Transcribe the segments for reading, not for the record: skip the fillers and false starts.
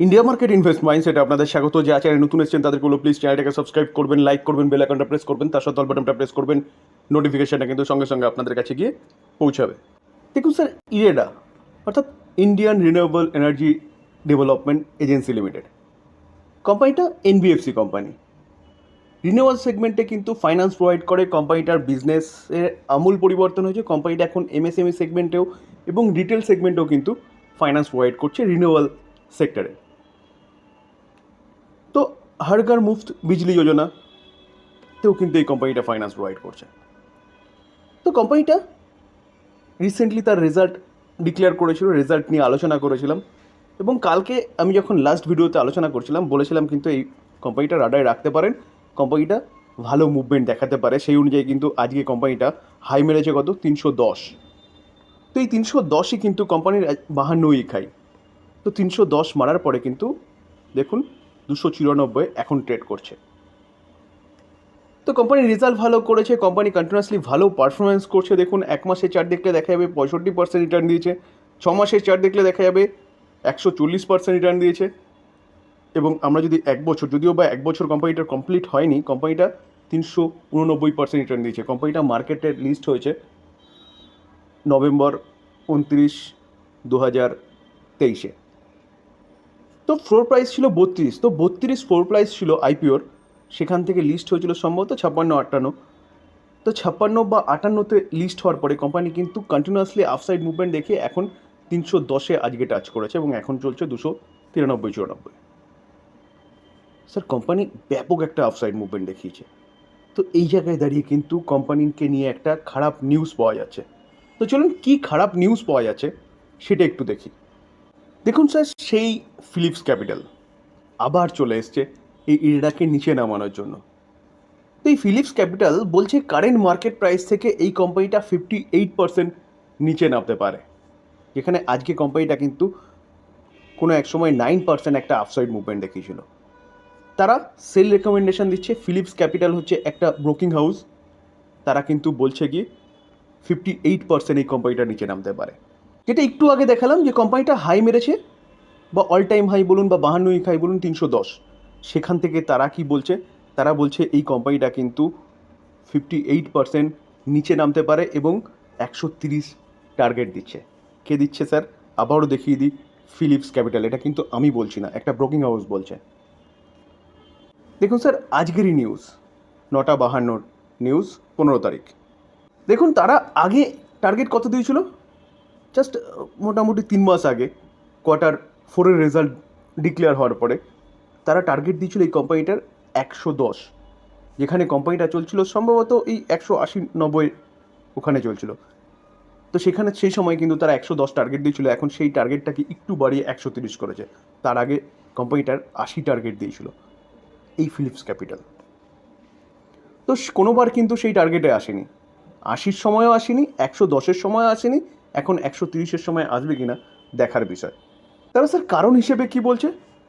India market invest মাইন্ডসেটে আপনাদের স্বাগত। যে চ্যানেলে নতুন এসেছেন তাদেরকে বলো প্লিজ চ্যানেলটাকে সাবস্ক্রাইব করবেন, লাইক করবেন, বেল আইকনটা প্রেস করবেন, তার সাথে অল বাটনটা প্রেস করবেন। নোটিফিকেশনটা কিন্তু সঙ্গে সঙ্গে আপনাদের কাছে গিয়ে পৌঁছাবে। দেখুন স্যার, ইরেডা অর্থাৎ Indian renewable energy development agency limited কোম্পানিটা এনবিএফসি কোম্পানি। রিনিউয়েবল সেগমেন্টে কিন্তু ফাইন্যান্স প্রোভাইড করে। কোম্পানিটার বিজনেসের আমূল পরিবর্তন হয়েছে। কোম্পানিটা এখন এমএসএমই সেগমেন্টেও এবং রিটেল সেগমেন্টেও কিন্তু ফাইন্যান্স প্রোভাইড করছে রিনিউয়েবল সেক্টরে। তো হর ঘর মুফত বিজলি যোজনাতেও কিন্তু এই কোম্পানিটা ফাইন্যান্স প্রোভাইড করছে। তো কোম্পানিটা রিসেন্টলি তার রেজাল্ট ডিক্লেয়ার করেছিল, রেজাল্ট নিয়ে আলোচনা করেছিলাম এবং কালকে আমি যখন লাস্ট ভিডিওতে আলোচনা করছিলাম বলেছিলাম কিন্তু এই কোম্পানিটা রাডারে রাখতে পারেন, কোম্পানিটা ভালো মুভমেন্ট দেখাতে পারে। সেই অনুযায়ী কিন্তু আজকে কোম্পানিটা হাই মেরেছে কত 310। তো এই 310ই কিন্তু কোম্পানির 52 খাই। তো 310 মারার পরে কিন্তু দেখুন 294 এখন ট্রেড করছে। তো কোম্পানির রেজাল্ট ভালো করেছে, কোম্পানি কন্টিনিউয়াসলি ভালো পারফরমেন্স করছে। দেখুন 1 মাসের চার্ট দেখলে দেখা যাবে 65% রিটার্ন দিয়েছে, 6 মাসের চার্ট দেখলে দেখা যাবে 140% রিটার্ন দিয়েছে। এবং আমরা যদি 1 বছর, যদিও বা 1 বছর কোম্পানিটার কমপ্লিট হয়নি, কোম্পানিটা 389% রিটার্ন দিয়েছে। কোম্পানিটা মার্কেটে লিস্ট হয়েছে নভেম্বর 29, 2023-এ। তো ফ্লোর প্রাইস ছিল 32। তো 32 ফ্লোর প্রাইস ছিল আইপিওর, সেখান থেকে লিস্ট হয়েছিল সম্ভবত 56-58। তো 56 বা 58-তে লিস্ট হওয়ার পরে কোম্পানি কিন্তু কন্টিনিউয়াসলি আপসাইড মুভমেন্ট দেখে এখন 310-এ আজকে টাচ করেছে এবং এখন চলছে 293-94। স্যার কোম্পানি ব্যাপক একটা আপসাইড মুভমেন্ট দেখিয়েছে। তো এই জায়গায় দাঁড়িয়ে কিন্তু কোম্পানিকে নিয়ে একটা খারাপ নিউজ পাওয়া যাচ্ছে। তো চলুন কী খারাপ নিউজ পাওয়া যাচ্ছে সেটা একটু দেখি। দেখুন স্যার, সেই ফিলিপস ক্যাপিটাল আবার চলে এসছে এই ইরেডাকে নিচে নামানোর জন্য। তো এই ফিলিপস ক্যাপিটাল বলছে কারেন্ট মার্কেট প্রাইস থেকে এই কোম্পানিটা 58% নিচে নামতে পারে, যেখানে আজকে কোম্পানিটা কিন্তু কোনো এক সময় 9% একটা আপসাইড মুভমেন্ট দেখিয়েছিল। তারা সেল রেকমেন্ডেশন দিচ্ছে। ফিলিপস ক্যাপিটাল হচ্ছে একটা ব্রোকিং হাউস, তারা কিন্তু বলছে কি 58% এই কোম্পানিটা নিচে নামতে পারে। যেটা একটু আগে দেখালাম যে কোম্পানিটা হাই মেরেছে, বা অল টাইম হাই বলুন বা 52 হাই বলুন 310, সেখান থেকে তারা কি বলছে, তারা বলছে এই কোম্পানিটা কিন্তু 58% নিচে নামতে পারে এবং 130 টার্গেট দিচ্ছে। কে দিচ্ছে স্যার? আবারও দেখিয়ে দিই, ফিলিপস ক্যাপিটাল। এটা কিন্তু আমি বলছি না, একটা ব্রোকিং হাউস বলছে। দেখুন স্যার, আজকেরই নিউজ 9:52 নিউজ 15 তারিখ। দেখুন তারা আগে টার্গেট কত দিয়েছিল, জাস্ট মোটামুটি 3 মাস আগে Q4-এর রেজাল্ট ডিক্লেয়ার হওয়ার পরে তারা টার্গেট দিয়েছিল এই কোম্পানিটার 110, যেখানে কোম্পানিটা চলছিল সম্ভবত এই 180-90 ওখানে চলছিল। তো সেখানে সেই সময় কিন্তু তারা 110 টার্গেট দিয়েছিল, এখন সেই টার্গেটটাকে একটু বাড়িয়ে 130 করেছে। তার আগে কোম্পানিটার 80 টার্গেট দিয়েছিল এই ফিলিপস ক্যাপিটাল। তো কোনোবার কিন্তু সেই টার্গেটে আসেনি, 80-র সময়ও আসেনি, 110-এর সময়ও আসেনি, এখন 130-এর সময় আসবে কিনা দেখার বিষয়। তারা স্যার কারণ হিসেবে কি বলছে,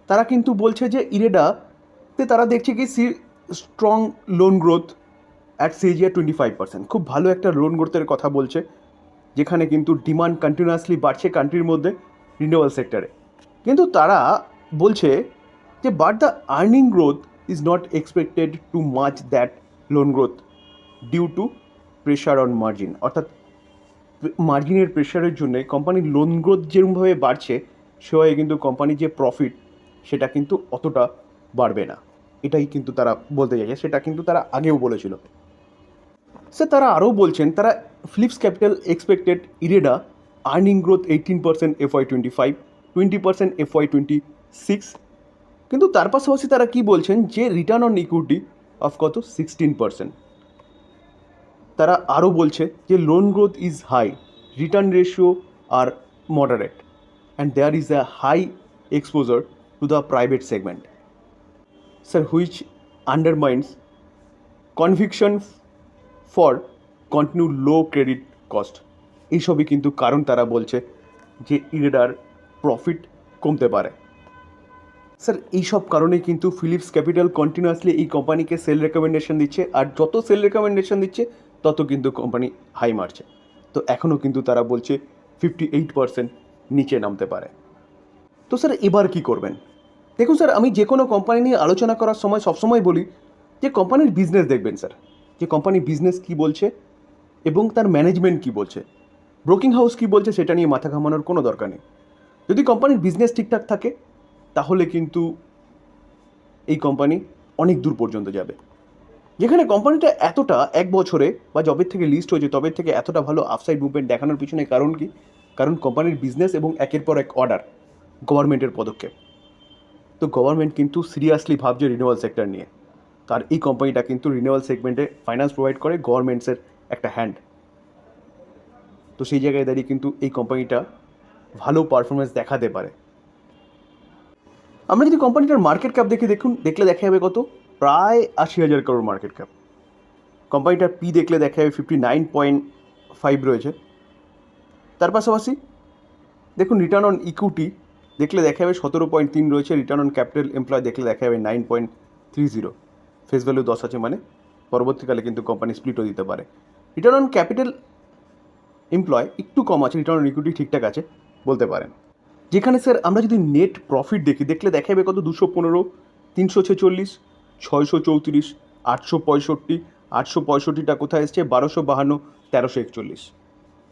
তারা কিন্তু বলছে যে ইরেডাতে তারা দেখছে কি strong loan growth at CAGR 25%, খুব ভালো একটা লোন গ্রোথের কথা বলছে, যেখানে কিন্তু ডিমান্ড কন্টিনিউয়াসলি বাড়ছে কান্ট্রির মধ্যে রিনিউয়েবল সেক্টরে। কিন্তু তারা বলছে যে but the earning growth is not expected to match that loan growth due to pressure on margin, অর্থাৎ মার্জিনের প্রেশারের জন্য কোম্পানির লোন গ্রোথ যেরকমভাবে বাড়ছে সেভাবে কিন্তু কোম্পানির যে প্রফিট সেটা কিন্তু অতটা বাড়বে না, এটাই কিন্তু তারা বলতে চাইছে। সেটা কিন্তু তারা আগেও বলেছিল। স্যার তারা আরও বলছেন, তারা Phillips capital expected IREDA earning growth 18% FY25, 20% FY26। কিন্তু তার পাশাপাশি তারা কি বলছেন যে রিটার্ন অন ইকুইটি অফ কত 16%। তারা আরও বলছে যে loan growth is high, return ratio are moderate, and there is a high exposure to the private segment, sir which undermines conviction for continue low credit cost. এইসবই কিন্তু কারণ তারা বলছে যে ইরেডার প্রফিট কমতে পারে। স্যার এইসব কারণেই কিন্তু ফিলিপস ক্যাপিটাল কন্টিনিউয়াসলি এই কোম্পানিকে সেল রেকমেন্ডেশন দিচ্ছে, আর যত সেল রেকমেন্ডেশন দিচ্ছে তত কিন্তু কোম্পানি হাই মারছে। তো এখনও কিন্তু তারা বলছে 58% নিচে নামতে পারে। তো স্যার এবার কি করবেন? দেখুন স্যার, আমি যে কোনো কোম্পানি নিয়ে আলোচনা করার সময় সবসময় বলি যে কোম্পানির বিজনেস দেখবেন স্যার, যে কোম্পানির বিজনেস কী বলছে এবং তার ম্যানেজমেন্ট কী বলছে। ব্রোকিং হাউস কী বলছে সেটা নিয়ে মাথা ঘামানোর কোনো দরকার নেই। যদি কোম্পানির বিজনেস ঠিকঠাক থাকে তাহলে কিন্তু এই কোম্পানি অনেক দূর পর্যন্ত যাবে। যেখানে কোম্পানিটা এতটা এক বছরে বা যবে থেকে লিস্ট হয়েছে তবে থেকে এতটা ভালো আপসাইড মুভমেন্ট দেখানোর পিছনে কারণ কি? কারণ কোম্পানির বিজনেস এবং একের পর এক অর্ডার, গভর্নমেন্টের পদক্ষেপ। তো গভর্নমেন্ট কিন্তু সিরিয়াসলি ভাবছে রিনিউয়াল সেক্টর নিয়ে। আর এই কোম্পানিটা কিন্তু রিনিউয়াল সেগমেন্টে ফাইন্যান্স প্রোভাইড করে, গভর্নমেন্টসের একটা হ্যান্ড। তো সেই জায়গায় দাঁড়িয়ে কিন্তু এই কোম্পানিটা ভালো পারফরমেন্স দেখাতে পারে। আমরা যদি কোম্পানিটার মার্কেট ক্যাপ দেখলে দেখা যাবে কত, প্রায় 80,000 করোড় মার্কেট ক্যাপ। কোম্পানিটার পি দেখলে দেখা যাবে 59.5 রয়েছে। তার পাশাপাশি দেখুন রিটার্ন অন ইকুইটি দেখলে দেখা যাবে 17.3 রয়েছে। রিটার্ন অন ক্যাপিটাল এমপ্লয় দেখলে দেখা যাবে 9.30। ফেস ভ্যালু 10 আছে, মানে পরবর্তীকালে কিন্তু কোম্পানি স্প্লিটও দিতে পারে। রিটার্ন অন ক্যাপিটাল এমপ্লয় একটু কম আছে, রিটার্ন অন ইকুইটি ঠিকঠাক আছে বলতে পারেন। যেখানে স্যার আমরা যদি নেট প্রফিট দেখলে দেখা যাবে কত, 215, 346, 634, 865, 865টা কোথায় এসছে, 1252, 1341।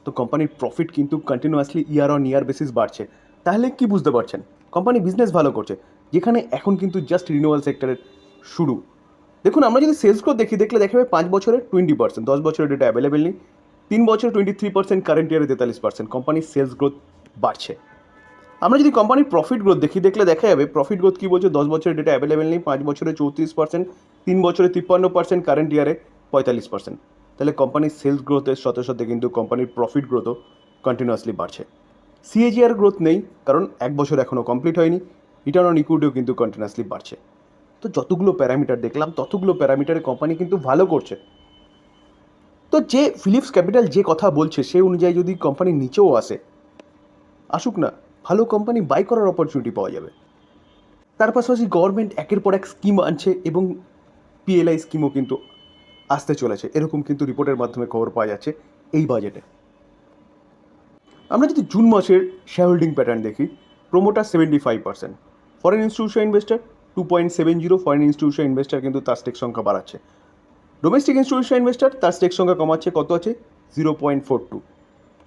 তো কোম্পানির প্রফিট কিন্তু continuously year on year basis বাড়ছে। তাহলে কি বুঝতে পারছেন? কোম্পানি বিজনেস ভালো করছে, যেখানে এখন কিন্তু জাস্ট রিনিউয়াল সেক্টরের শুরু। দেখুন আমরা যদি সেলস গ্রোথ দেখলে দেখা যাবে 5 বছরে 20%, 10 বছরের ডেটা অ্যাভেলেবেল নেই। 3 বছরে 23%, কারেন্ট ইয়ারে 43%। কোম্পানির সেলস গ্রোথ বাড়ছে। আমরা যদি কোম্পানির প্রফিট গ্রোথ দেখলে দেখা যাবে প্রফিট গ্রোথ কী বলছে, 10 বছরের ডেটা অ্যাভেলেবেল নেই। 5 বছরে 34%, 3 বছরে 53%, কারেন্ট ইয়ারে 45%। তাহলে কোম্পানির সেলস গ্রোথের সাথে সাথে কিন্তু কোম্পানির প্রফিট গ্রোথও কন্টিনিউয়াসলি বাড়ছে। সিএজিআর গ্রোথ নেই, কারণ 1 বছর এখনও কমপ্লিট হয়নি। রিটার্ন অন ইকুইটিও কিন্তু কন্টিনিউয়াসলি বাড়ছে। তো যতগুলো প্যারামিটার দেখলাম ততগুলো প্যারামিটারে কোম্পানি কিন্তু ভালো করছে। তো যে ফিলিপস ক্যাপিটাল যে কথা বলছে সে অনুযায়ী যদি কোম্পানির নিচেও আসুক না, ভালো কোম্পানি বাই করার অপরচুনিটি পাওয়া যাবে। তার পাশাপাশি গভর্নমেন্ট একের পর এক স্কিম আনছে এবং পিএলআই স্কিমও কিন্তু আসতে চলেছে, এরকম কিন্তু রিপোর্টের মাধ্যমে খবর পাওয়া যাচ্ছে এই বাজেটে। আমরা যদি জুন মাসের শেয়ার হোল্ডিং প্যাটার্ন দেখি, promoter 75%, foreign institution investor 2.70, foreign institution investor কিন্তু তার স্টেক সংখ্যা বাড়াচ্ছে। ডোমেস্টিক ইনস্টিটিউশন ইনভেস্টার তার স্টেক সংখ্যা কমাচ্ছে, কত আছে 0.42।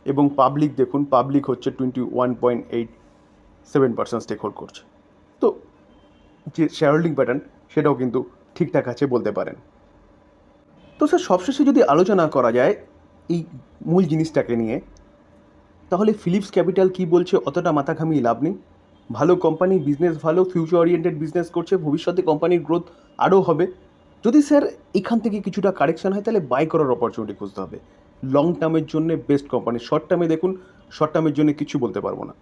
এবং পাবলিক দেখুন, পাবলিক হচ্ছে 21.87% স্টেক হোল্ড করছে। তো যে শেয়ার হোল্ডিং প্যাটার্ন সেটাও কিন্তু ঠিকঠাক আছে বলতে পারেন। তো স্যার সবশেষে যদি আলোচনা করা যায় এই মূল জিনিসটাকে নিয়ে, তাহলে ফিলিপস ক্যাপিটাল কি বলছে অতটা মাথা ঘামিয়ে লাভ নেই। ভালো কোম্পানি, বিজনেস ভালো, ফিউচার ওরিয়েন্টেড বিজনেস করছে, ভবিষ্যতে কোম্পানির গ্রোথ আরও হবে। যদি স্যার এখান থেকে কিছুটা কারেকশন হয় তাহলে বাই করার অপরচুনিটি খুঁজতে হবে। লং টার্মের জন্য বেস্ট কোম্পানি। শর্ট টার্মে দেখুন, শর্ট টার্মের জন্য কিছু বলতে পারবো না।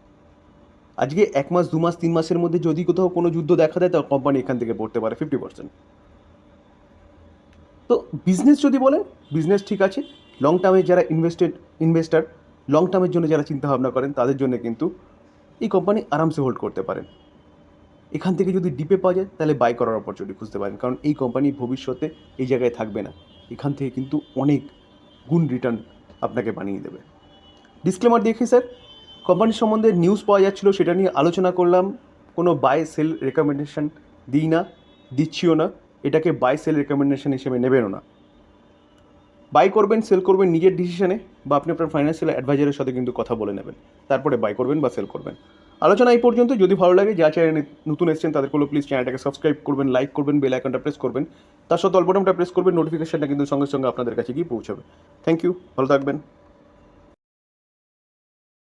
আজকে 1 মাস 2 মাস 3 মাসের মধ্যে যদি কোথাও কোনো যুদ্ধ দেখা দেয় তাহলে কোম্পানি এখান থেকে পড়তে পারে 50%। তো বিজনেস যদি বলেন, বিজনেস ঠিক আছে। লং টার্মে যারা ইনভেস্টার, লং টার্মের জন্য যারা চিন্তাভাবনা করেন তাদের জন্য কিন্তু এই কোম্পানি আরামসে হোল্ড করতে পারেন। এখান থেকে যদি ডিপে পাওয়া যায় তাহলে বাই করার অপরচুনিটি খুঁজতে পারেন, কারণ এই কোম্পানি ভবিষ্যতে এই জায়গায় থাকবে না। এখান থেকে কিন্তু অনেক গুণ রিটার্ন আপনাকে বানিয়ে দেবে। ডিসক্লেমার দেখি স্যার, কোম্পানির সম্বন্ধে নিউজ পাওয়া যাচ্ছিলো সেটা নিয়ে আলোচনা করলাম। কোনো বাই সেল রেকমেন্ডেশন দিই না, দিচ্ছিও না। এটাকে বাই সেল রেকমেন্ডেশন হিসেবে নেবেনও না। বাই করবেন, সেল করবেন নিজের ডিসিশনে, বা আপনি আপনার ফাইন্যান্সিয়াল অ্যাডভাইজারের সাথে কিন্তু কথা বলে নেবেন, তারপরে বাই করবেন বা সেল করবেন। আলোচনা এই পর্যন্ত। যদি ভালো লাগে, যা চ্যানেলে নতুন এসেছেন তাদেরগুলো প্লিজ চ্যানেলটাকে সাবস্ক্রাইব করবেন, লাইক করবেন, বেল আইকনটা প্রেস করবেন, তার সাথে অল বাটনটা প্রেস করবেন, নোটিফিকেশনটা কিন্তু সঙ্গে সঙ্গে আপনাদের কাছে গিয়ে পৌঁছাবে। থ্যাংক ইউ, ভালো থাকবেন।